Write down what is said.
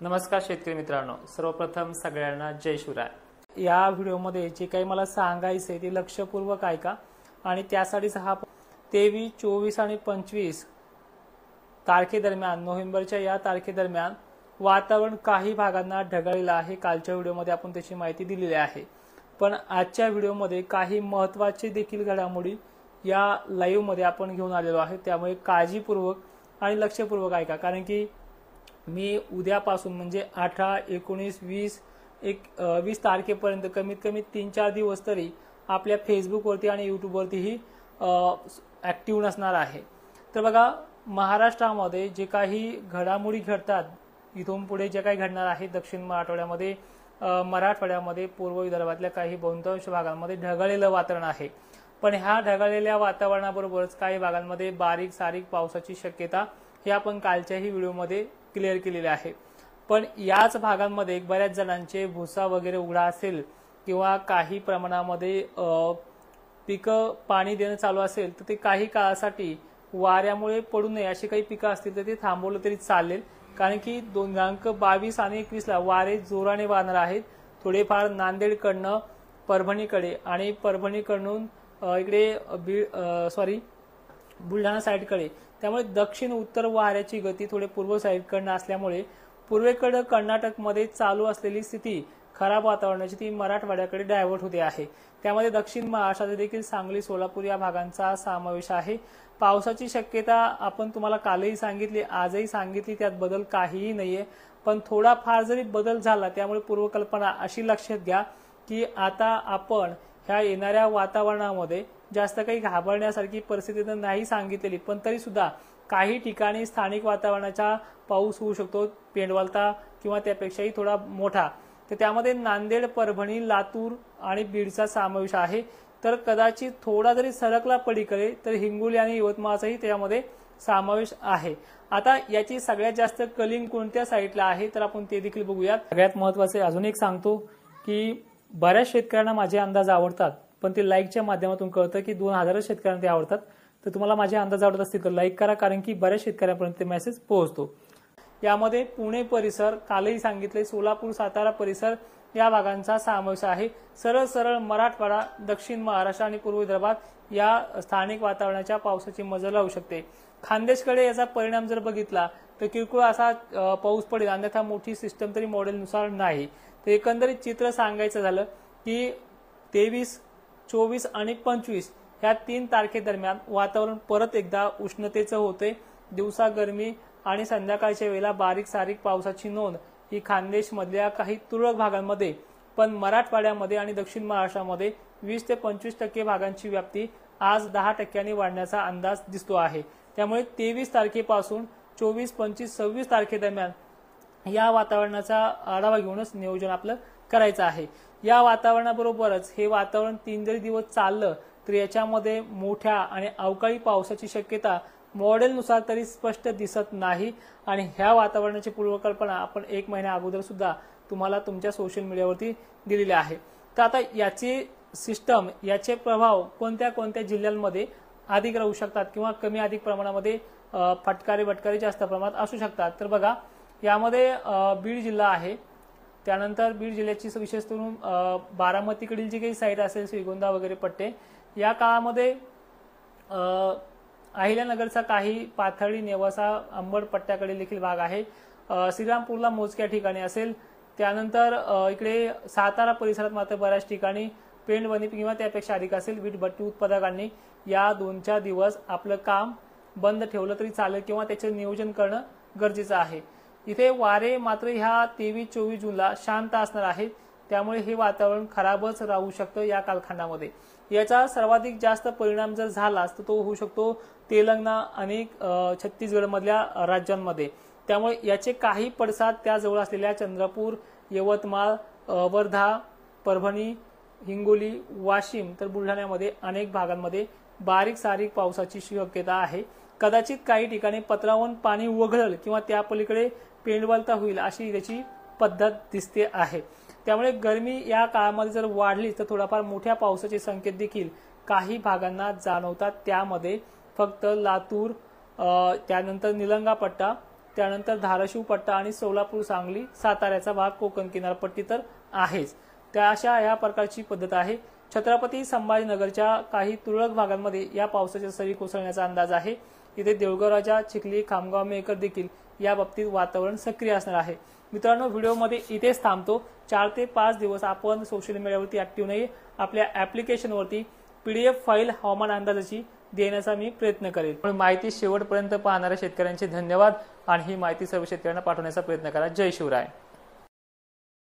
नमस्कार शेतकरी मित्रांनो, सर्वप्रथम सगळ्यांना जय शिवराय। या व्हिडिओमध्ये जे काही मला सांगायचे ते लक्षपूर्वक ऐका आणि त्यासाठीच हा 23, 24 आणि 25 तारखेदरम्यान, नोव्हेंबरच्या या तारखेदरम्यान वातावरण काही भागांना ढगाळलेलं आहे। कालच्या व्हिडिओमध्ये आपण त्याची माहिती दिलेली आहे, पण आजच्या व्हिडिओमध्ये काही महत्त्वाचे देखील घडामोडी या लाईव्ह मध्ये आपण घेऊन आलेलो आहे। त्यामुळे काळजीपूर्वक आणि लक्षपूर्वक ऐका, कारण की मी उद्यापासून म्हणजे 18, 19, 20 तारखेपर्यंत कमीत कमी 3-4 दिवस तरी आपल्या फेसबुकवरती आणि यूट्यूबवरतीही ॲक्टिव्ह नसणार आहे। तर बघा, महाराष्ट्रामध्ये जे काही घडामोडी घडतात, इथून पुढे जे काही घडणार आहे, दक्षिण मराठवाड्यामध्ये, मराठवाड्यामध्ये, पूर्व विदर्भातल्या काही बहुतांश भागांमध्ये ढगाळलेलं वातावरण आहे। पण ह्या ढगाळलेल्या वातावरणाबरोबरच काही भागांमध्ये बारीक सारीक पावसाची शक्यता हे आपण कालच्याही व्हिडिओमध्ये क्लिअर केलेले आहे। पण याच भागांमध्ये बऱ्याच जणांचे भुसा वगैरे उघडा असेल किंवा काही प्रमाणामध्ये पिकं पाणी देणं चालू असेल, तर ते काही काळासाठी वाऱ्यामुळे पडू नये अशी काही पिकं असतील तर ते थांबवलं तरी चालेल, कारण की दिनांक 22 आणि 21 ला वारे जोराने वाहणार आहेत। थोडेफार नांदेडकडनं परभणीकडे आणि परभणीकडून इकडे बुलढाणा साईडकडे, त्यामुळे दक्षिण उत्तर वाऱ्याची गती थोडे पूर्व साईडकडनं असल्यामुळे पूर्वेकडे कर्नाटकमध्ये चालू असलेली स्थिती खराब वातावरणाची ती मराठवाड्याकडे डायव्हर्ट होते आहे। त्यामध्ये दक्षिण महाराष्ट्रात देखील सांगली, सोलापूर या भागांचा समावेश आहे। पावसाची शक्यता आपण तुम्हाला कालही सांगितली, आजही सांगितली, त्यात बदल काहीही नाहीये। पण थोडाफार जरी बदल झाला, त्यामुळे पूर्वकल्पना अशी लक्षात घ्या की आता आपण ह्या येणाऱ्या वातावरणामध्ये जास्त काही घाबरण्यासारखी परिस्थिती तर नाही सांगितलेली, पण तरी सुद्धा काही ठिकाणी स्थानिक वातावरणाचा पाऊस होऊ शकतो, पेंडवलता किंवा त्यापेक्षाही थोडा मोठा। तर त्यामध्ये नांदेड, परभणी, लातूर आणि बीडचा समावेश आहे। तर कदाचित थोडा जरी सरकला पलीकडे तर हिंगोली आणि यवतमाळचाही त्यामध्ये समावेश आहे। आता याची सगळ्यात जास्त कलिंग कोणत्या साईडला आहे तर आपण ते देखील बघूयात। सगळ्यात महत्त्वाचे अजून एक सांगतो की बऱ्याच शेतकऱ्यांना माझे अंदाज आवडतात, पण ते लाईकच्या माध्यमातून कळतं की 2000 शेतकऱ्यांना ते आवडतात। तर तुम्हाला माझे अंदाज आवडत असतील तर लाईक करा, कारण की बऱ्याच शेतकऱ्यांपर्यंत ते मेसेज पोहोचतो। यामध्ये पुणे परिसर, कालही सांगितले, सोलापूर, सातारा परिसर या भागांचा समावेश आहे। सरळ सरळ मराठवाडा, दक्षिण महाराष्ट्र आणि पूर्व विदर्भात या स्थानिक वातावरणाच्या पावसाची मजल लावू शकते। खानदेशकडे याचा परिणाम जर बघितला तर किरकोळ असा पाऊस पडेल, अन्यथा मोठी सिस्टम तरी मॉडेलनुसार नाही। तर एकंदरीत चित्र सांगायचं झालं की 23, 24 आणि 25 ह्या 3 तारखेदरम्यान वातावरण परत एकदा उष्णतेचं होते। दिवसा गरमी आणि संध्याकाळच्या वेळेला बारीक सारीक पावसाची नोंद ही खानदेश मधल्या काही तुरळक भागांमध्ये, पण मराठवाड्यामध्ये आणि दक्षिण महाराष्ट्रामध्ये 20 ते 25% भागांची व्याप्ती आज 10% वाढण्याचा अंदाज दिसतो आहे। त्यामुळे 23 तारखेपासून 24, 25, 26 तारखेदरम्यान या वातावरणाचा आढावा घेऊनच नियोजन आपलं करायचं आहे। या वातावरणाबरोबरच हे वातावरण 3 जरी दिवस चाललं तर याच्यामध्ये मोठ्या आणि अवकाळी पावसाची शक्यता मॉडेलनुसार तरी स्पष्ट दिसत नाही। आणि ह्या वातावरणाची पूर्वकल्पना आपण 1 महिन्या अगोदर सुद्धा तुम्हाला तुमच्या सोशल मीडियावरती दिलेली आहे। तर आता याची सिस्टम, याचे प्रभाव कोणत्या कोणत्या जिल्ह्यांमध्ये अधिक राहू शकतात किंवा कमी अधिक प्रमाणामध्ये फटकारे जास्त प्रमाणात असू शकतात। तर बघा, यामध्ये बीड जिल्हा आहे, त्यानंतर बीड जिल्ह्याची विशेष करून बारामतीकडील जी काही साईड असेल, श्रीगोंदा वगैरे पट्टे, या काळामध्ये अहिल्यानगरचा काही, पाथर्डी, नेवासा, अंबड पट्ट्याकडे देखील भाग आहे। श्रीरामपूरला मोजक्या ठिकाणी असेल, त्यानंतर इकडे सातारा परिसरात मात्र बऱ्याच ठिकाणी पेंडवणी किंवा त्यापेक्षा अधिक असेल। वीट भट्टी उत्पादकांनी या 2-4 दिवस आपलं काम बंद ठेवलं तरी चालेल किंवा त्याचे नियोजन करणं गरजेचं आहे। इथे वारे मात्र ह्या 23-24 जूनला शांत असणार आहेत, त्यामुळे हे वातावरण खराबच राहू शकतं या कालखंडामध्ये। याचा सर्वाधिक जास्त परिणाम जर झालाच तर तो होऊ शकतो तेलंगणा आणि छत्तीसगड मधल्या राज्यांमध्ये। त्यामुळे याचे काही पडसाद त्या जवळ असलेल्या चंद्रपूर, यवतमाळ, वर्धा, परभणी, हिंगोली, वाशिम तर बुलढाण्यामध्ये अनेक भागांमध्ये बारीक सारीक पावसाची शक्यता आहे। कदाचित काही ठिकाणी पत्रावून पाणी वगळेल किंवा त्या पलीकडे पेंडवलता होईल अशी त्याची पद्धत दिसते आहे। त्यामुळे गरमी या काळामध्ये जर वाढली तर थोडाफार मोठ्या पावसाचे संकेत देखील काही भागांना जाणवतात। त्यामध्ये फक्त लातूर, त्यानंतर निलंगा पट्टा, त्यानंतर धाराशिव पट्टा आणि सोलापूर, सांगली, साताऱ्याचा भाग, कोकण किनारपट्टी तर आहेच. त्या अशा या प्रकारची पद्धत आहे. छत्रपती संभाजीनगरच्या काही तुरळक भागांमध्ये या पावसाच्या सरी कोसळण्याचा अंदाज आहे. इथे देऊळगाव राजा, चिखली, खामगाव, मेहकर देखील या बाबतीत वातावरण सक्रिय असणार आहे. मित्रांनो, व्हिडिओमध्ये इथेच थांबतो. 4 ते 5 दिवस आपण सोशल मीडियावरती ऍक्टिव्ह नाही. आपल्या ऍप्लिकेशनवरती PDF फाईल हवामान अंदाजाची देण्याचा मी प्रयत्न करेन. माहिती शेवटपर्यंत पाहणाऱ्या शेतकऱ्यांचे धन्यवाद आणि ही माहिती सर्व शेतकऱ्यांना पाठवण्याचा प्रयत्न करा. जय शिवराय.